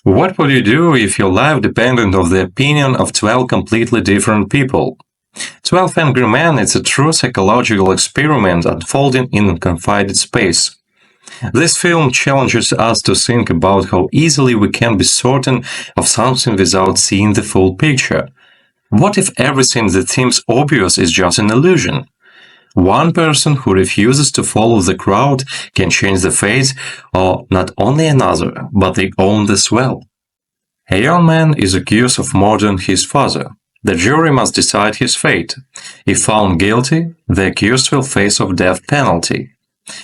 What would you do if your life depended on the opinion of 12 completely different people? 12 Angry Men is a true psychological experiment unfolding in a confined space. This film challenges us to think about how easily we can be certain of something without seeing the full picture. What if everything that seems obvious is just an illusion? One person who refuses to follow the crowd can change the fate of not only another, but their own as well. A young man is accused of murdering his father. The jury must decide his fate. If found guilty, the accused will face a death penalty.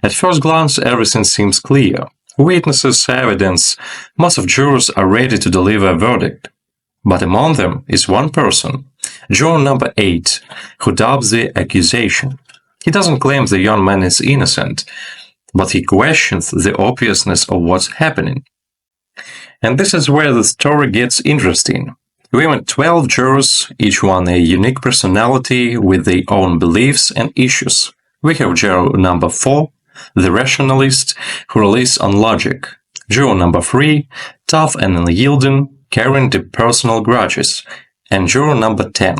At first glance, everything seems clear. Witnesses, evidence, most of jurors are ready to deliver a verdict. But among them is one person, juror number 8, who doubts the accusation. He doesn't claim the young man is innocent, but he questions the obviousness of what's happening. And this is where the story gets interesting. We have 12 jurors, each one a unique personality with their own beliefs and issues. We have juror number 4, the rationalist, who relies on logic. Juror number 3, tough and unyielding, carrying deep personal grudges. And juror number 10,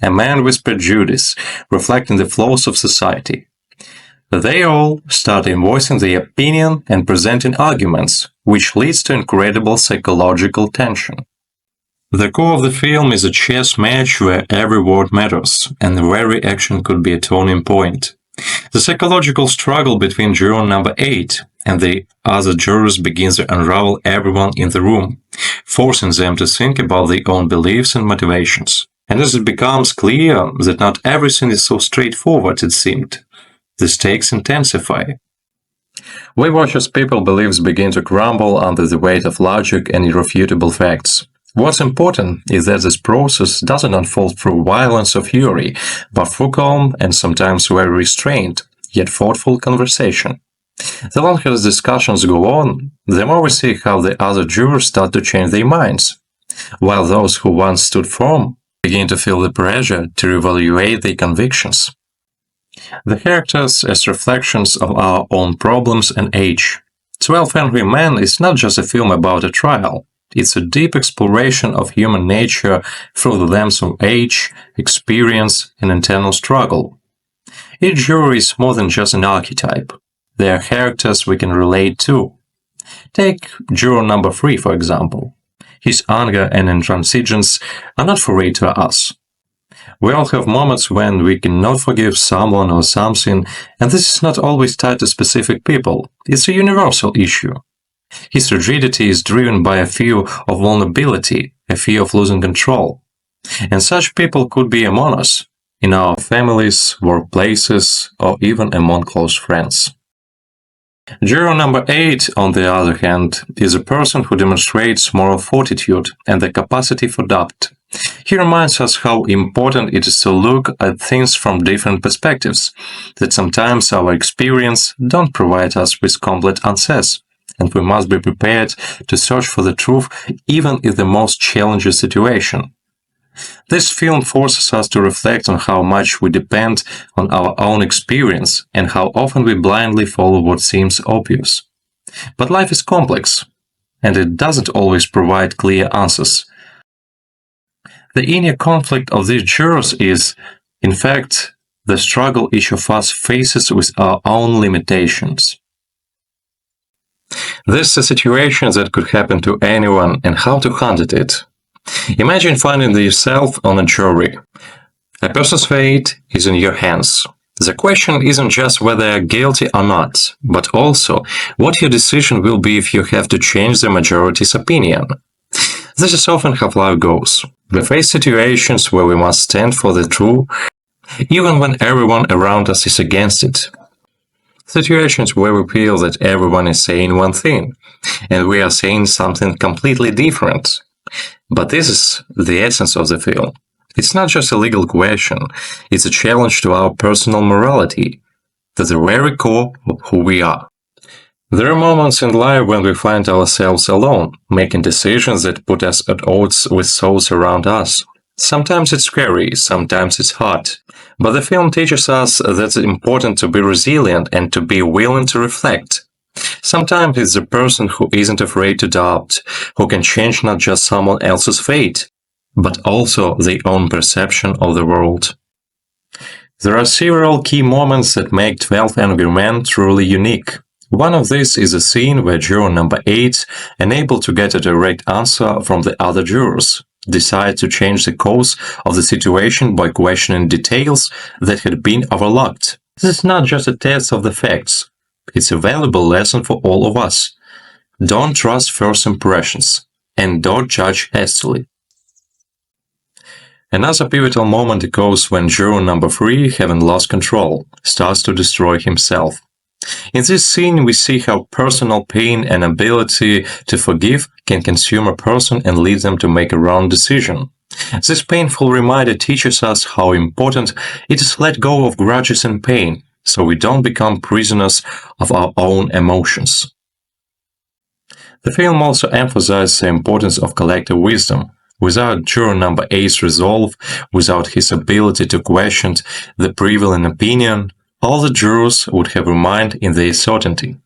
a man with prejudice, reflecting the flaws of society. They all start in voicing their opinion and presenting arguments, which leads to incredible psychological tension. The core of the film is a chess match where every word matters, and every action could be a turning point. The psychological struggle between juror number 8 and the other jurors begins to unravel everyone in the room, forcing them to think about their own beliefs and motivations. And as it becomes clear that not everything is so straightforward it seemed, the stakes intensify. We watch as people's beliefs begin to crumble under the weight of logic and irrefutable facts. What's important is that this process doesn't unfold through violence or fury, but through calm and sometimes very restrained, yet thoughtful conversation. The longer the discussions go on, the more we see how the other jurors start to change their minds, while those who once stood firm begin to feel the pressure to reevaluate their convictions. The characters as reflections of our own problems and age. 12 Angry Men is not just a film about a trial. It's a deep exploration of human nature through the lens of age, experience, and internal struggle. Each juror is more than just an archetype. They are characters we can relate to. Take juror number 3, for example. His anger and intransigence are not foreign to us. We all have moments when we cannot forgive someone or something, and this is not always tied to specific people. It's a universal issue. His rigidity is driven by a fear of vulnerability, a fear of losing control. And such people could be among us, in our families, workplaces, or even among close friends. Juror number 8, on the other hand, is a person who demonstrates moral fortitude and the capacity for doubt. He reminds us how important it is to look at things from different perspectives, that sometimes our experience don't provide us with complete answers, and we must be prepared to search for the truth even in the most challenging situation. This film forces us to reflect on how much we depend on our own experience and how often we blindly follow what seems obvious. But life is complex, and it doesn't always provide clear answers. The inner conflict of these jurors is, in fact, the struggle each of us faces with our own limitations. This is a situation that could happen to anyone, and how to handle it. Imagine finding yourself on a jury. A person's fate is in your hands. The question isn't just whether they're guilty or not, but also what your decision will be if you have to change the majority's opinion. This is often how life goes. We face situations where we must stand for the truth, even when everyone around us is against it. Situations where we feel that everyone is saying one thing, and we are saying something completely different. But this is the essence of the film. It's not just a legal question, it's a challenge to our personal morality, to the very core of who we are. There are moments in life when we find ourselves alone, making decisions that put us at odds with those around us. Sometimes it's scary, sometimes it's hard. But the film teaches us that it's important to be resilient and to be willing to reflect. Sometimes it's the person who isn't afraid to doubt, who can change not just someone else's fate, but also their own perception of the world. There are several key moments that make 12 Angry Men truly unique. One of these is a scene where juror number 8, unable to get a direct answer from the other jurors, decides to change the course of the situation by questioning details that had been overlooked. This is not just a test of the facts. It's a valuable lesson for all of us. Don't trust first impressions, and don't judge hastily. Another pivotal moment occurs when juror number 3, having lost control, starts to destroy himself. In this scene, we see how personal pain and ability to forgive can consume a person and lead them to make a wrong decision. This painful reminder teaches us how important it is to let go of grudges and pain, so we don't become prisoners of our own emotions. The film also emphasizes the importance of collective wisdom. Without juror number 8's resolve, without his ability to question the prevailing opinion, all the jurors would have remained in their certainty.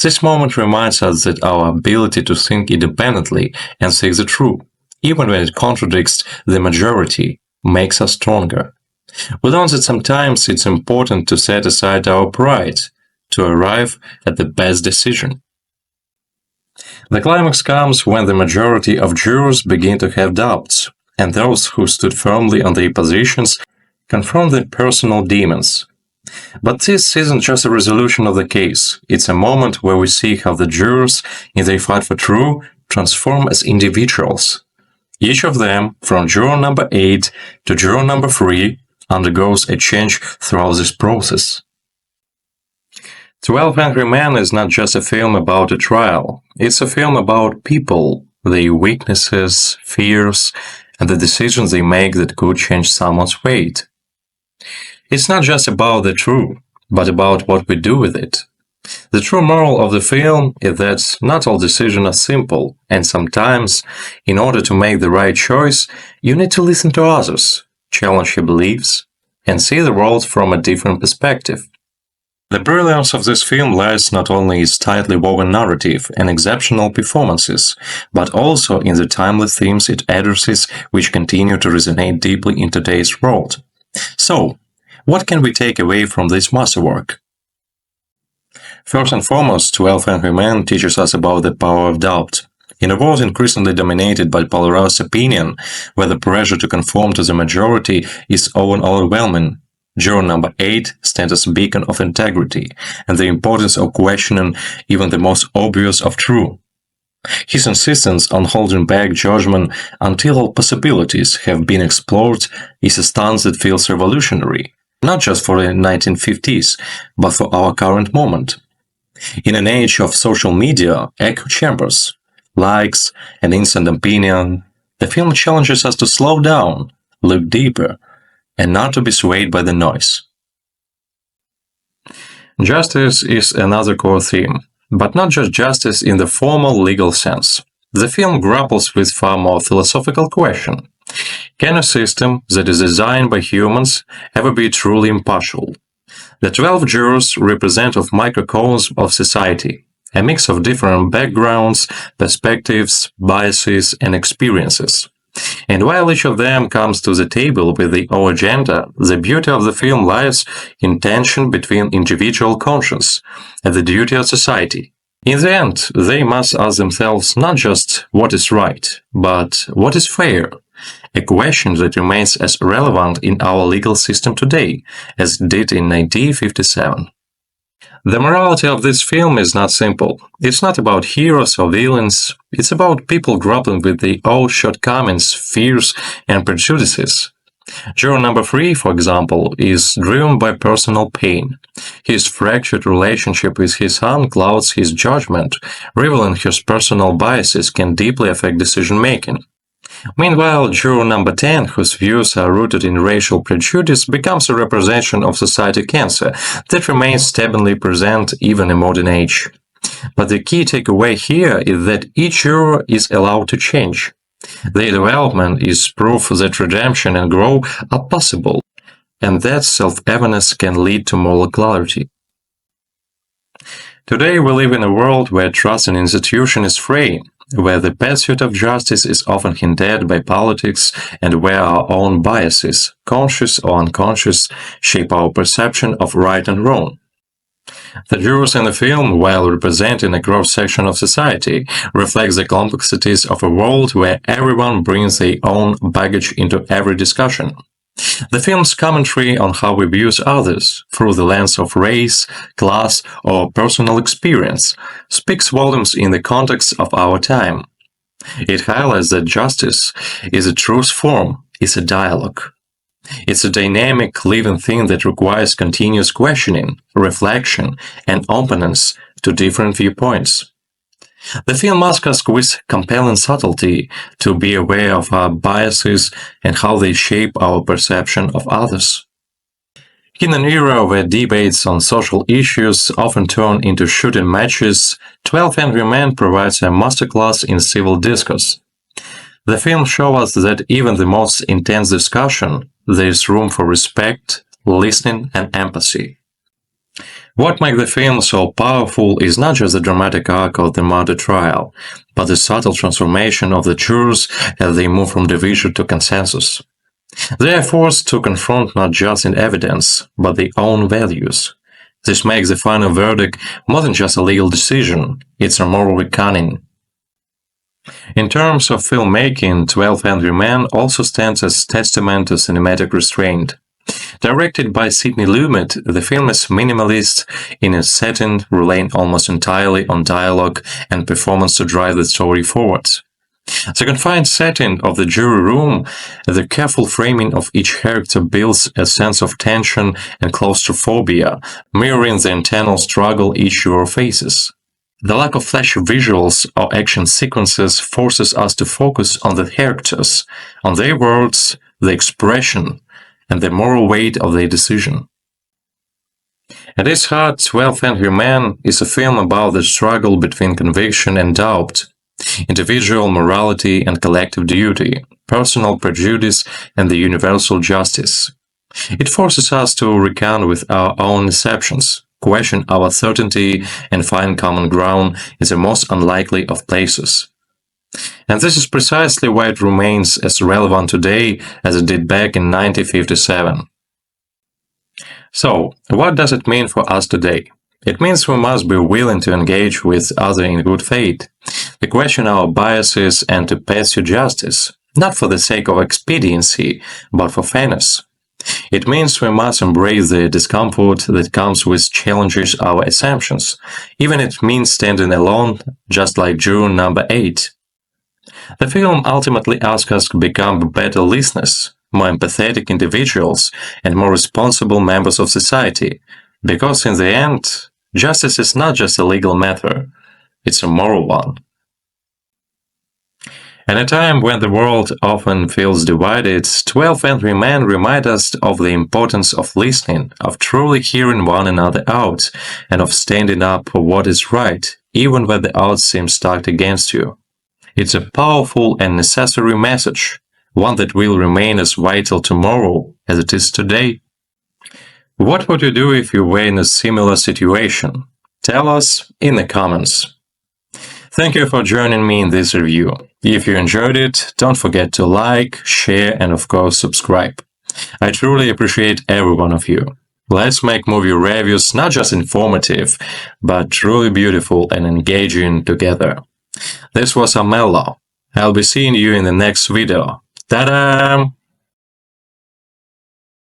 This moment reminds us that our ability to think independently and seek the truth, even when it contradicts the majority, makes us stronger. We learn that sometimes it's important to set aside our pride to arrive at the best decision. The climax comes when the majority of jurors begin to have doubts, and those who stood firmly on their positions confront their personal demons. But this isn't just a resolution of the case, it's a moment where we see how the jurors, in their fight for truth, transform as individuals. Each of them, from juror number 8 to juror number 3, undergoes a change throughout this process. 12 Angry Men is not just a film about a trial, it's a film about people, their weaknesses, fears, and the decisions they make that could change someone's fate. It's not just about the truth, but about what we do with it. The true moral of the film is that not all decisions are simple, and sometimes, in order to make the right choice, you need to listen to others, challenge your beliefs, and see the world from a different perspective. The brilliance of this film lies not only in its tightly woven narrative and exceptional performances, but also in the timeless themes it addresses which continue to resonate deeply in today's world. So, what can we take away from this masterwork? First and foremost, 12 Angry Men teaches us about the power of doubt. In a world increasingly dominated by polarized opinion, where the pressure to conform to the majority is overwhelming, juror number 8 stands as a beacon of integrity and the importance of questioning even the most obvious of truth. His insistence on holding back judgment until all possibilities have been explored is a stance that feels revolutionary, not just for the 1950s, but for our current moment. In an age of social media, echo chambers, likes, and instant opinion, the film challenges us to slow down, look deeper, and not to be swayed by the noise. Justice is another core theme, but not just justice in the formal legal sense. The film grapples with far more philosophical question. Can a system that is designed by humans ever be truly impartial? The 12 jurors represent of microcosms of society, a mix of different backgrounds, perspectives, biases, and experiences. And while each of them comes to the table with their own agenda, the beauty of the film lies in tension between individual conscience and the duty of society. In the end, they must ask themselves not just what is right, but what is fair, a question that remains as relevant in our legal system today as it did in 1957. The morality of this film is not simple. It's not about heroes or villains. It's about people grappling with their own shortcomings, fears, and prejudices. Juror number 3, for example, is driven by personal pain. His fractured relationship with his son clouds his judgment, revealing his personal biases can deeply affect decision-making. Meanwhile, juror number 10, whose views are rooted in racial prejudice, becomes a representation of society cancer that remains stubbornly present even in modern age. But the key takeaway here is that each juror is allowed to change. Their development is proof that redemption and growth are possible, and that self-awareness can lead to moral clarity. Today we live in a world where trust in institutions is fraying, where the pursuit of justice is often hindered by politics, and where our own biases, conscious or unconscious, shape our perception of right and wrong. The jurors in the film, while representing a cross-section of society, reflects the complexities of a world where everyone brings their own baggage into every discussion. The film's commentary on how we view others, through the lens of race, class, or personal experience, speaks volumes in the context of our time. It highlights that justice is a truth form, is a dialogue. It's a dynamic, living thing that requires continuous questioning, reflection, and openness to different viewpoints. The film asks us with compelling subtlety to be aware of our biases and how they shape our perception of others. In an era where debates on social issues often turn into shooting matches, 12 Angry Men provides a masterclass in civil discourse. The film shows us that even the most intense discussion, there is room for respect, listening, and empathy. What makes the film so powerful is not just the dramatic arc of the murder trial, but the subtle transformation of the jurors as they move from division to consensus. They are forced to confront not just in evidence, but their own values. This makes the final verdict more than just a legal decision, it's a moral reckoning. In terms of filmmaking, 12 Angry Men also stands as testament to cinematic restraint. Directed by Sidney Lumet, the film is minimalist in its setting, relying almost entirely on dialogue and performance to drive the story forward. The confined setting of the jury room, the careful framing of each character builds a sense of tension and claustrophobia, mirroring the internal struggle each juror faces. The lack of flashy visuals or action sequences forces us to focus on the characters, on their words, their expression, and the moral weight of their decision. At its heart, 12 Angry Men is a film about the struggle between conviction and doubt, individual morality and collective duty, personal prejudice and the universal justice. It forces us to reckon with our own deceptions, question our certainty, and find common ground in the most unlikely of places. And this is precisely why it remains as relevant today as it did back in 1957. So, what does it mean for us today? It means we must be willing to engage with others in good faith, to question our biases and to pursue justice, not for the sake of expediency, but for fairness. It means we must embrace the discomfort that comes with challenges our assumptions, even if it means standing alone, just like juror number 8. The film ultimately asks us to become better listeners, more empathetic individuals, and more responsible members of society, because in the end, justice is not just a legal matter, it's a moral one. At a time when the world often feels divided, 12 Angry Men remind us of the importance of listening, of truly hearing one another out, and of standing up for what is right, even when the odds seem stacked against you. It's a powerful and necessary message, one that will remain as vital tomorrow as it is today. What would you do if you were in a similar situation? Tell us in the comments. Thank you for joining me in this review. If you enjoyed it, don't forget to like, share, and of course subscribe. I truly appreciate every one of you. Let's make movie reviews not just informative, but truly beautiful and engaging together. This was Amello. I'll be seeing you in the next video. Ta-da!